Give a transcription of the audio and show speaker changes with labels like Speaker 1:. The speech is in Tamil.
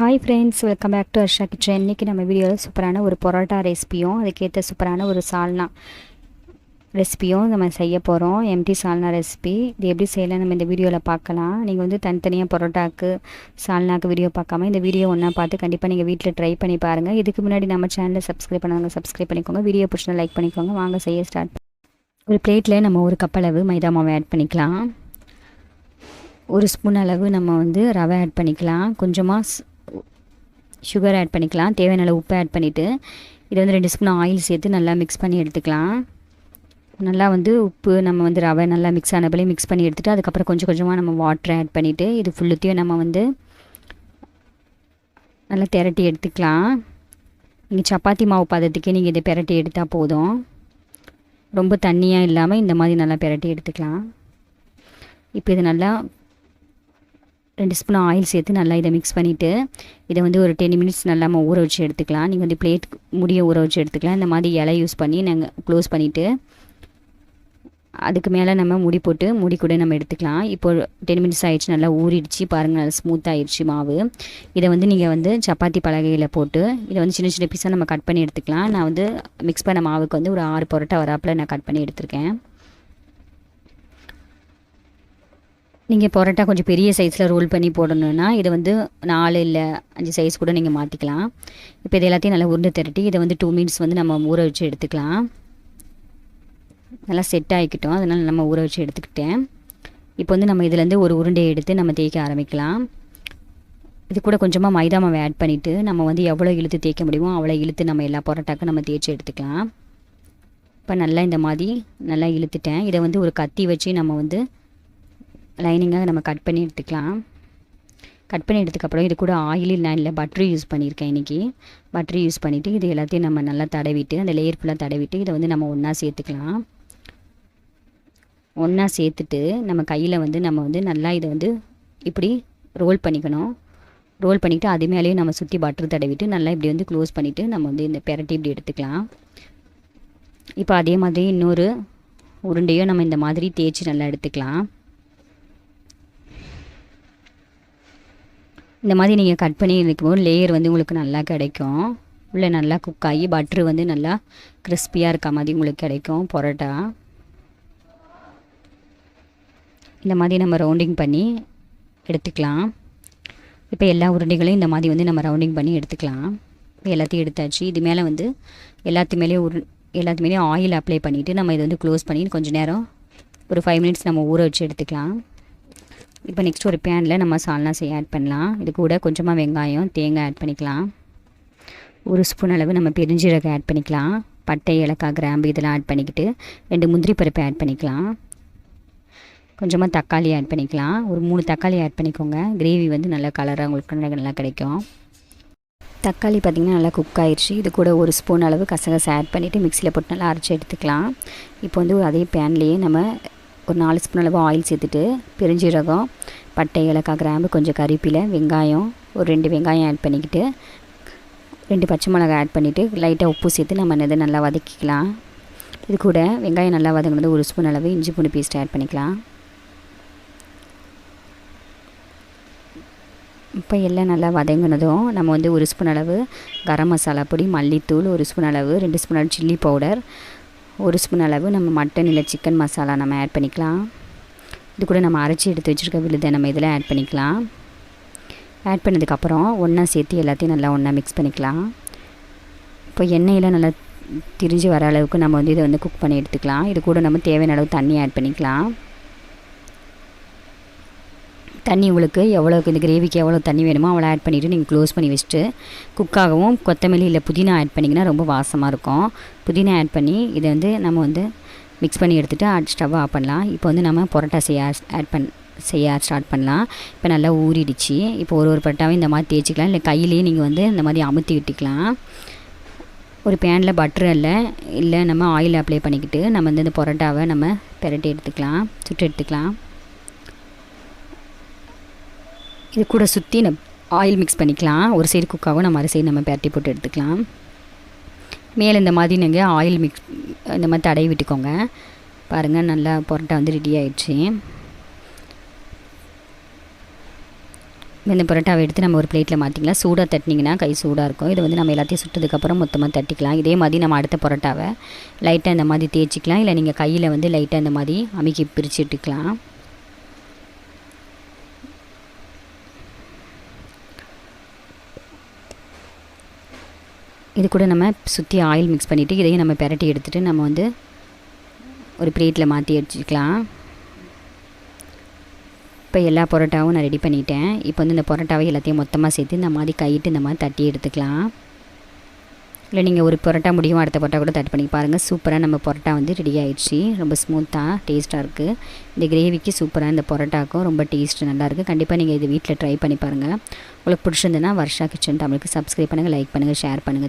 Speaker 1: Hi friends, welcome back to Harsha kitchen. இன்றைக்கி நம்ம வீடியோவில் சூப்பரான ஒரு பரோட்டா ரெசிபியும் அதுக்கேற்ற சூப்பரான ஒரு சால்னா ரெசிபியும் நம்ம செய்ய போகிறோம். எம்டி சால்னா ரெசிபி. இது எப்படி செய்யலாம் நம்ம இந்த வீடியோவில் பார்க்கலாம். நீங்கள் வந்து தனித்தனியாக பரோட்டாக்கு சால்னாக்கு வீடியோ பார்க்காம இந்த வீடியோ ஒன்றா பார்த்து கண்டிப்பாக நீங்கள் வீட்டில் ட்ரை பண்ணி பாருங்கள். இதுக்கு முன்னாடி நம்ம சேனலை சப்ஸ்கிரைப் பண்ணாங்க, சப்ஸ்கிரைப் பண்ணிக்கோங்க. வீடியோ பிடிச்சா லைக் பண்ணிக்கோங்க. வாங்க செய்ய ஸ்டார்ட். ஒரு பிளேட்டில் நம்ம ஒரு கப் அளவு மைதா மாவை ஆட் பண்ணிக்கலாம். ஒரு ஸ்பூன் அளவு நம்ம வந்து ரவை ஆட் பண்ணிக்கலாம். கொஞ்சமாக சுகர் ஆட் பண்ணிக்கலாம். தேவையான அளவு உப்பு ஆட் பண்ணிவிட்டு இதை வந்து 2 ஸ்பூன் ஆயில் சேர்த்து நல்லா மிக்ஸ் பண்ணி எடுத்துக்கலாம். நல்லா வந்து உப்பு நம்ம வந்து ரவை நல்லா மிக்ஸ் ஆனபடி மிக்ஸ் பண்ணி எடுத்துகிட்டு அதுக்கப்புறம் கொஞ்சம் கொஞ்சமாக நம்ம வாட்டர் ஆட் பண்ணிவிட்டு இது ஃபுல்லுத்தையும் நம்ம வந்து நல்லா திரட்டி எடுத்துக்கலாம். நீங்கள் சப்பாத்தி மாவு பதத்துக்கே நீங்கள் இதை பிரட்டி எடுத்தால் போதும். ரொம்ப தண்ணியாக இல்லாமல் இந்த மாதிரி நல்லா பிரட்டி எடுத்துக்கலாம். இப்போ இது நல்லா 2 ஸ்பூன் ஆயில் சேர்த்து நல்லா இதை மிக்ஸ் பண்ணிவிட்டு இதை வந்து ஒரு 10 மினிட்ஸ் நல்லா நம்ம ஊற வச்சு எடுத்துக்கலாம். நீங்கள் வந்து பிளேட் முடிய ஊற வச்சு எடுத்துக்கலாம். இந்த மாதிரி இலை யூஸ் பண்ணி நாங்கள் க்ளோஸ் பண்ணிவிட்டு அதுக்கு மேலே நம்ம முடி போட்டு முடி கூட நம்ம எடுத்துக்கலாம். இப்போ 10 மினிட்ஸ் ஆகிடுச்சு, நல்லா ஊறிடுச்சு பாருங்கள், நல்லா ஸ்மூத் ஆகிடுச்சு மாவு. இதை வந்து நீங்கள் வந்து சப்பாத்தி பலகையில் போட்டு இதை வந்து சின்ன சின்ன பீஸாக நம்ம கட் பண்ணி எடுத்துக்கலாம். நான் வந்து மிக்ஸ் பண்ண மாவுக்கு வந்து ஒரு 6 பரோட்டா வராப்பில் நான் கட் பண்ணி எடுத்திருக்கேன். நீங்கள் பரோட்டா கொஞ்சம் பெரிய சைஸில் ரோல் பண்ணி போடணுன்னா இதை வந்து 4 இல்லை 5 சைஸ் கூட நீங்கள் மாற்றிக்கலாம். இப்போ இது எல்லாத்தையும் நல்லா உருண்டை திரட்டி இதை வந்து 2 மினிட்ஸ் வந்து நம்ம ஊற வச்சு எடுத்துக்கலாம். நல்லா செட் ஆகிக்கிட்டோம், அதனால் நம்ம ஊற வச்சு எடுத்துக்கிட்டேன். இப்போ வந்து நம்ம இதுலேருந்து ஒரு உருண்டையை எடுத்து நம்ம தேய்க்க ஆரம்பிக்கலாம். இது கூட கொஞ்சமாக மைதா மாவை ஆட் பண்ணிவிட்டு நம்ம வந்து எவ்வளோ இழுத்து தேய்க்க முடியுமோ அவ்வளோ இழுத்து நம்ம எல்லா பரோட்டாக்கும் நம்ம தேய்ச்சி எடுத்துக்கலாம். இப்போ நல்லா இந்த மாதிரி நல்லா இழுத்துட்டேன். இதை வந்து ஒரு கத்தி வச்சு நம்ம வந்து லைனிங்காக நம்ம கட் பண்ணி எடுத்துக்கலாம். கட் பண்ணி எடுத்துக்கப்புறம் இது கூட ஆயில் நான் இல்லை பட்ரு யூஸ் பண்ணியிருக்கேன். இன்றைக்கி பட்ரு யூஸ் பண்ணிவிட்டு இது எல்லாத்தையும் நம்ம நல்லா தடவிட்டு அந்த லேயர் ஃபுல்லாக தடவிட்டு இதை வந்து நம்ம ஒன்றா சேர்த்துக்கலாம். ஒன்றா சேர்த்துட்டு நம்ம கையில் வந்து நம்ம வந்து நல்லா இதை வந்து இப்படி ரோல் பண்ணிக்கணும். ரோல் பண்ணிவிட்டு அது மேலேயும் நம்ம சுற்றி பட்ரு தடவிட்டு நல்லா இப்படி வந்து க்ளோஸ் பண்ணிவிட்டு நம்ம வந்து இந்த பிரட்டி இப்படி எடுத்துக்கலாம். இப்போ அதே மாதிரி இன்னொரு உருண்டையும் நம்ம இந்த மாதிரி தேய்ச்சி நல்லா எடுத்துக்கலாம். இந்த மாதிரி நீங்கள் கட் பண்ணி இருக்கும்போது லேயர் வந்து உங்களுக்கு நல்லா கிடைக்கும். உள்ளே நல்லா குக் ஆகி பட்ரு வந்து நல்லா கிறிஸ்பியாக இருக்க மாதிரி உங்களுக்கு கிடைக்கும் பரோட்டா. இந்த மாதிரி நம்ம ரவுண்டிங் பண்ணி எடுத்துக்கலாம். இப்போ எல்லா உருண்டைகளையும் இந்த மாதிரி வந்து நம்ம ரவுண்டிங் பண்ணி எடுத்துக்கலாம். இப்போ எல்லாத்தையும் எடுத்தாச்சு. இது மேலே வந்து எல்லாத்துமேலேயும் ஆயில் அப்ளை பண்ணிவிட்டு நம்ம இதை வந்து க்ளோஸ் பண்ணி கொஞ்சம் நேரம் ஒரு 5 மினிட்ஸ் நம்ம ஊற வச்சு எடுத்துக்கலாம். இப்போ நெக்ஸ்ட் ஒரு பேனில் நம்ம சால்னா ஆட் பண்ணலாம். இது கூட கொஞ்சமாக வெங்காயம் தேங்காய் ஆட் பண்ணிக்கலாம். 1 ஸ்பூன் அளவு நம்ம பெருஞ்சீரகம் ஆட் பண்ணிக்கலாம். பட்டை ஏலக்காய் கிராம்பு இதெல்லாம் ஆட் பண்ணிக்கிட்டு 2 முந்திரி பருப்பு ஆட் பண்ணிக்கலாம். கொஞ்சமாக தக்காளி ஆட் பண்ணிக்கலாம். ஒரு 3 தக்காளி ஆட் பண்ணிக்கோங்க. கிரேவி வந்து நல்லா கலராக உங்களுக்கு நல்லா கிடைக்கும். தக்காளி பார்த்திங்கன்னா நல்லா குக் ஆயிடுச்சு. இது கூட 1 ஸ்பூன் அளவு கசகசை ஆட் பண்ணிவிட்டு மிக்சியில் போட்டு நல்லா அரைச்சி எடுத்துக்கலாம். இப்போ வந்து அதே பேன்லேயே நம்ம ஒரு 4 ஸ்பூன் அளவு ஆயில் சேர்த்துட்டு பெருஞ்சீரகம் பட்டை ஏலக்காய் கிராம்பு கொஞ்சம் கறிப்பிலை வெங்காயம் ஒரு 2 வெங்காயம் ஆட் பண்ணிக்கிட்டு 2 பச்சை மிளகாய் ஆட் பண்ணிவிட்டு லைட்டாக உப்பு சேர்த்து நம்ம இதை நல்லா வதக்கிக்கலாம். இது கூட வெங்காயம் நல்லா வதங்கினது 1 ஸ்பூன் அளவு இஞ்சி பூண்டு பேஸ்ட் ஆட் பண்ணிக்கலாம். இப்போ எல்லாம் நல்லா வதங்கினதும் நம்ம வந்து 1 ஸ்பூன் அளவு கரம் மசாலா பொடி மல்லித்தூள் 1 ஸ்பூன் அளவு 2 ஸ்பூன் அளவு சில்லி பவுடர் 1 ஸ்பூன் அளவு நம்ம மட்டன் இல்லை சிக்கன் மசாலா நம்ம ஆட் பண்ணிக்கலாம். இது கூட நம்ம அரைச்சி எடுத்து வச்சுருக்க விழுதை நம்ம இதில் ஆட் பண்ணிக்கலாம். ஆட் பண்ணதுக்கப்புறம் ஒன்றா சேர்த்து எல்லாத்தையும் நல்லா ஒன்றா மிக்ஸ் பண்ணிக்கலாம். இப்போ எண்ணெயில் நல்லா திரிஞ்சு வர அளவுக்கு நம்ம வந்து இதை வந்து குக் பண்ணி எடுத்துக்கலாம். இது கூட நம்ம தேவையான அளவு தண்ணி ஆட் பண்ணிக்கலாம். தண்ணி உங்களுக்கு எவ்வளோக்கு இந்த கிரேவிக்கு எவ்வளோ தண்ணி வேணுமோ அவ்வளோ ஆட் பண்ணிவிட்டு நீங்கள் க்ளோஸ் பண்ணி வச்சுட்டு குக்காகவும் கொத்தமல்லி இல்லை புதினா ஆட் பண்ணிங்கன்னா ரொம்ப வாசமாக இருக்கும். புதினா ஆட் பண்ணி இதை வந்து நம்ம வந்து மிக்ஸ் பண்ணி எடுத்துகிட்டு ஸ்டவ் ஆஃப் பண்ணலாம். இப்போ வந்து நம்ம பரோட்டா செய்ய ஸ்டார்ட் பண்ணலாம். இப்போ நல்லா ஊறிடுச்சு. இப்போ ஒரு பரோட்டாவும் இந்த மாதிரி தேய்ச்சிக்கலாம். இல்லை கையிலேயே நீங்கள் வந்து இந்த மாதிரி அமுத்தி விட்டுக்கலாம். ஒரு பேனில் பட்டர் இல்லை நம்ம ஆயில் அப்ளை பண்ணிக்கிட்டு நம்ம வந்து இந்த பரோட்டாவை நம்ம பிரட்டி எடுத்துக்கலாம், சுட்டு எடுத்துக்கலாம். இது கூட சுற்றி ஆயில் மிக்ஸ் பண்ணிக்கலாம். ஒரு சைடு குக்காகவும் நம்ம அரை சைடு நம்ம பிரட்டி போட்டு எடுத்துக்கலாம். மேலே இந்த மாதிரி நீங்கள் ஆயில் மிக்ஸ் இந்த மாதிரி தடவி விட்டுக்கோங்க. பாருங்கள் நல்லா பரோட்டா வந்து ரெடி ஆயிடுச்சு. இந்த பரோட்டாவை எடுத்து நம்ம ஒரு பிளேட்டில் மாற்றிக்கலாம். சூடாக தட்டினீங்கன்னா கை சூடாக இருக்கும். இதை வந்து நம்ம எல்லாத்தையும் சுட்டதுக்கப்புறம் மொத்தமாக தட்டிக்கலாம். இதே மாதிரி நம்ம அடுத்த பரோட்டாவை லைட்டாக இந்த மாதிரி தேய்ச்சிக்கலாம். இல்லை நீங்கள் கையில் வந்து லைட்டாக இந்த மாதிரி அமுக்கி பிரித்து இட்டுக்கலாம். இது கூட நம்ம சுற்றி ஆயில் மிக்ஸ் பண்ணிவிட்டு இதையும் நம்ம பெரட்டி எடுத்துகிட்டு நம்ம வந்து ஒரு பிளேட்டில் மாற்றி வச்சுக்கலாம். இப்போ எல்லா பரோட்டாவும் நான் ரெடி பண்ணிட்டேன். இப்போ வந்து இந்த பரோட்டாவை எல்லாத்தையும் மொத்தமாக சேர்த்து இந்த மாதிரி கையிட்டு இந்த மாதிரி தட்டி எடுத்துக்கலாம். இல்லை நீங்கள் ஒரு பரோட்டா முடியும் அடுத்த பரோட்டா கூட தட்டி பண்ணி பாருங்கள். சூப்பராக நம்ம பரோட்டா வந்து ரெடி ஆகிடுச்சு. ரொம்ப ஸ்மூத்தாக டேஸ்ட்டாக இருக்குது. இந்த கிரேவிக்கு சூப்பராக இந்த பரோட்டாக்கும் ரொம்ப டேஸ்ட்டு நல்லாயிருக்கு. கண்டிப்பாக நீங்கள் இது வீட்டில் ட்ரை பண்ணி பாருங்கள். உங்களுக்கு பிடிச்சிருந்ததுன்னா வர்ஷா கிச்சன் தமிழுக்கு சப்ஸ்கிரைப் பண்ணுங்கள், லைக் பண்ணுங்கள், ஷேர் பண்ணுங்கள்.